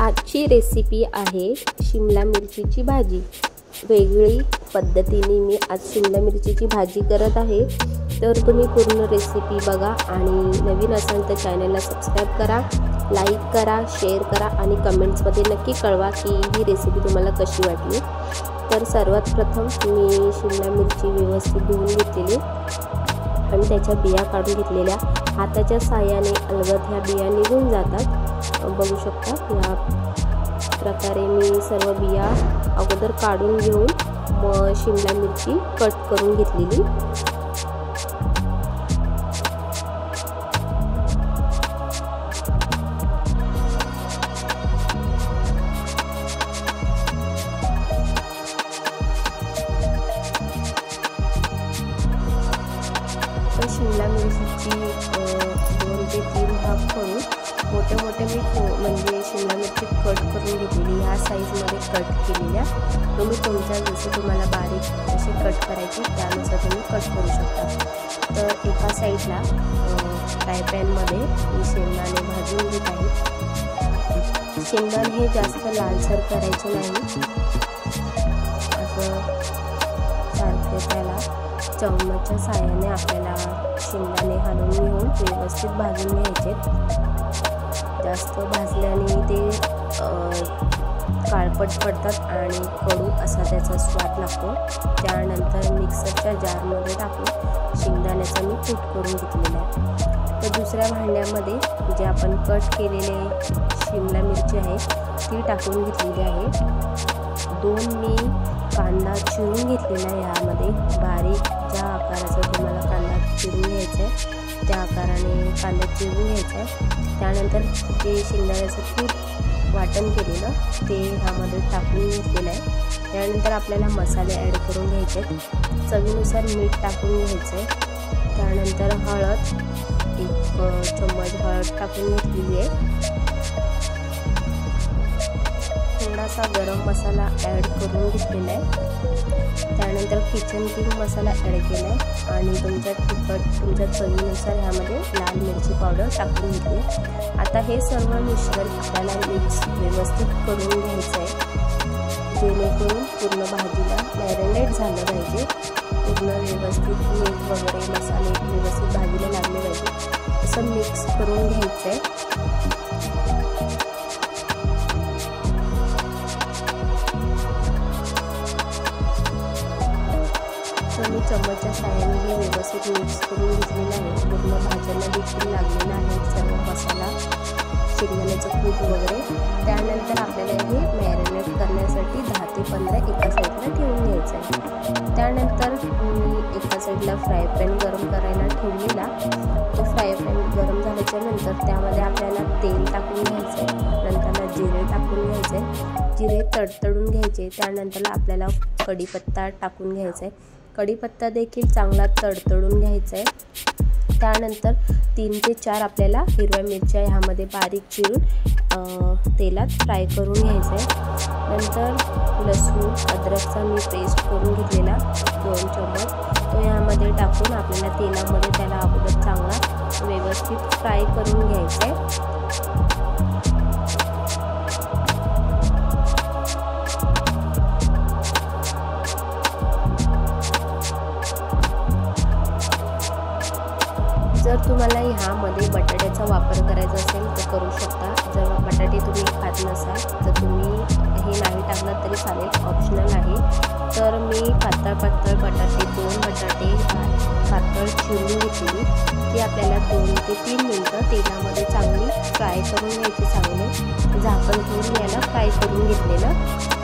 आजची रेसिपी आहे शिमला मिरचीची भाजी। वेगळी पद्धतीने मी आज शिमला मिरचीची भाजी करत आहे। तर तुम्ही पूर्ण रेसिपी बघा आणि नवीन असाल तर चॅनलला सबस्क्राइब करा, लाईक करा, शेअर करा आणि कमेंट्समध्ये नक्की कळवा की ही रेसिपी तुम्हाला कशी वाटली। तर सर्वात प्रथम मी शिमला मिरची व्यवस्थित धुवून घेतलेली आणि त्याच्या बिया काढून घेतलेल्या। हाताच्या साहाय्याने अलगद ह्या बिया निघून जातात। बघू शकता या प्रकारे मी सर्व बिया अगोदर काढून घेऊन मग शिमला मिरची कट करून घेतलेली। शिमला मिरचीची 2 ते 3 भाग करून मोठे मोठे मी म्हणजे शिमला मिरची कट करून घेतलेली। ह्या साईजमध्ये कट केलेल्या। तुम्ही तुमच्या जसे तुम्हाला बारीक असे कट करायचे त्यानुसार तुम्ही कट करू शकता। तर एका साईडला फ्राय पॅनमध्ये मी शेंगदाणे भाजून घेत आहे। शेंगदाणे हे जास्त लालसर करायचे नाही, असं सारखे त्याला चमच्याच्या साहाय्याने आपल्याला शेंगदाणे हलवून घेऊन व्यवस्थित भाजून घ्यायचे। जास्त भाजल्याने ते काळपट पडतात आणि कडू असा त्याचा स्वाद लागतो। त्यानंतर मिक्सरच्या जारमध्ये टाकून शेंगदाण्याचा मी कूट करून घेतलेला आहे। तर दुसऱ्या भांड्यामध्ये जे आपण कट केलेले शिमला मिरची आहे ती टाकून घेतलेली आहे। 2 मी कांदा चिरून घेतलेला आहे। यामध्ये बारीक ज्या आकाराचा तुम्हाला कांदा चिरून घ्यायचा आहे त्या आकाराने कांदा चिरून घ्यायचा आहे। त्यानंतर जे शेंगदाण्याचं कूट वाटण केलेलं ते ह्यामध्ये टाकून घेतलेलं आहे। त्यानंतर आपल्याला मसाले ॲड करून घ्यायचे आहेत। चवीनुसार मीठ टाकून घ्यायचं आहे। त्यानंतर हळद 1 चम्मच हळद टाकून घेतलेली आहे। थोडासा गरम मसाला ॲड करून घेतलेला आहे। त्यानंतर किचन किंग मसाला ॲड केला आहे आणि तुमच्या चवीनुसार ह्यामध्ये लाल मिरची पावडर टाकून घेतली। आता हे सर्व मिश्रण आपल्याला मिक्स व्यवस्थित करून घ्यायचं आहे, जेणेकरून पूर्ण भाजीला मॅरिनेट झालं पाहिजे। पूर्ण व्यवस्थित मीठ वगैरे मसाले व्यवस्थित भाजीला लागले पाहिजे असं मिक्स करून घ्यायचं आहे। तर मी चम्मचच्या साहाय्याने हे व्यवस्थित मिक्स करून घेतलेलं आहे। पूर्ण भाज्यांना देखील लागलेला आहे सर्व मसाला, शेंगदाण्याचं कूट वगैरे। त्यानंतर आपल्याला हे मॅरिनेट करण्यासाठी 10 ते 15 एका साईडला ठेवून घ्यायचं आहे। त्यानंतर मी एका साईडला फ्राय पॅन गरम करायला ठेवलेला। तो फ्राय पॅन गरम झाल्याच्या नंतर त्यामध्ये आपल्याला तेल टाकून घ्यायचं आहे। नंतर जिरे टाकून घ्यायचे, जिरे तडतडून घ्यायचे। त्यानंतर आपल्याला कढीपत्ता टाकून घ्यायचा आहे। कढीपत्ता देखील चांगला तडतडून घ्यायचा आहे। त्यानंतर 3 ते 4 आपल्याला हिरव्या मिरच्या ह्यामध्ये बारीक चिरून तेलात फ्राय करून घ्यायचं आहे। नंतर लसूण अद्रकचा मी पेस्ट करून घेतलेला 2 चम्मच तो ह्यामध्ये टाकून आपल्याला तेलामध्ये त्याला अगोदर चांगला व्यवस्थित फ्राय करून घ्यायचं आहे। जर तुम्हाला ह्यामध्ये बटाट्याचा वापर करायचा असेल तर करू शकता। जर बटाटे तुम्ही खात नसाल तर तुम्ही हे नाही टाकलं तरी चालेल, ऑप्शनल आहे। तर मी पातळ बटाटे 2 बटाटे पातळ चिरून घेतली ती आपल्याला 2 ते 3 मिनिटं तेलामध्ये चांगली फ्राय करून घ्यायची। चांगले झाकण ठेवून याला फ्राय करून घेतलेलं।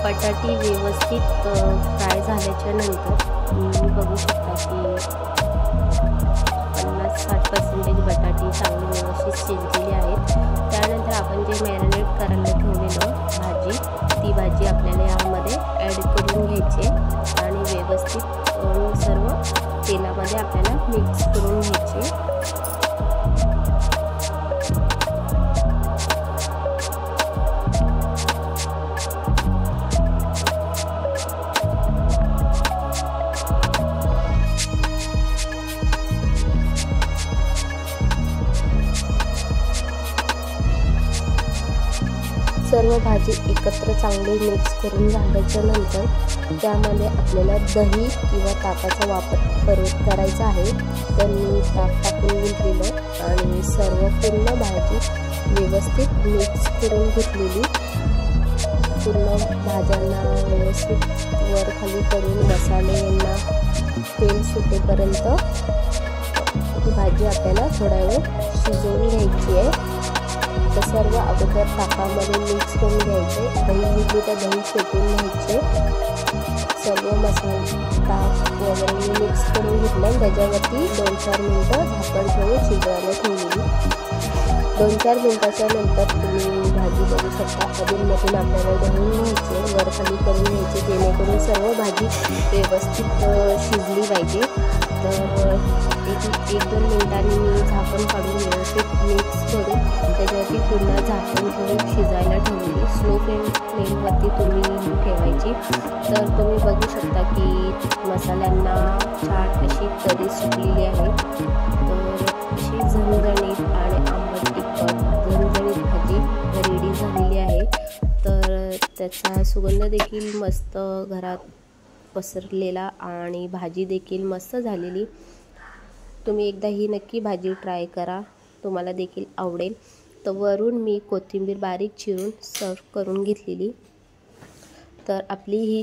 बटाटी व्यवस्थित फ्राय झाल्याच्या नंतर तुम्ही बघू शकता की 50-60% बटाटी चांगली व्यवस्थित शिजलेली आहेत। त्यानंतर आपण जे मॅरिनेट करायला ठेवलेलं भाजी ती भाजी आपल्याला यामध्ये ॲड करून घ्यायची आणि व्यवस्थित सर्व तेलामध्ये आपल्याला मिक्स करून घ्यायचे। सर्व भाजी एकत्र चांगली मिक्स करून झाल्याच्या नंतर त्यामध्ये आपल्याला दही किंवा ताकाचा वापर करायचा आहे। तर मी ताक टाकून घेतलेलं आणि सर्व पूर्ण भाजी व्यवस्थित मिक्स करून घेतलेली। पूर्ण भाज्यांना व्यवस्थित वर खाली करून मसाल्यांना तेल सुटेपर्यंत भाजी आपल्याला थोडा वेळ शिजवून घ्यायची आहे। तर सर्व अगोदर ताकामध्ये मिक्स करून घ्यायचे। दही घेतली तर दही फेटून घ्यायचे। सर्व मसाले ताक वगैरे मिक्स करून घेतलं। त्याच्यावरती 2-4 मिनटं झाकण ठेवून शिजवायला ठेवलेली। 2-4 मिनटाच्या नंतर तुम्ही भाजी बघू शकता अधूनमधून आपल्याला ढवळून घ्यायचे, वर खाली करून घ्यायचे, जेणेकरून सर्व भाजी व्यवस्थित शिजली पाहिजे। तर 1-2 मिनिटांनी मी झाकण काढून व्यवस्थित मिक्स करून त्याच्यावरती पुन्हा झाकण ठेवून शिजायला ठेवली। स्लो फ्लेमवरती तुम्ही ठेवायची। तर तुम्ही बघू शकता की मसाल्यांना छान अशी तरी सुटलेली आहे। तर अशी झणझणीत आणि आंबट तिखट झणझणीत भाजी रेडी झालेली आहे। तर त्याचा सुगंध देखील मस्त घरात पसरलेला आणि भाजी देखील मस्त झालेली। तुम्ही एकदा ही नक्की भाजी ट्राय करा, तुम्हाला देखील आवडेल। तर वरून मी कोथिंबीर बारीक चिरून सर्व करून घेतलेली। तर आपली ही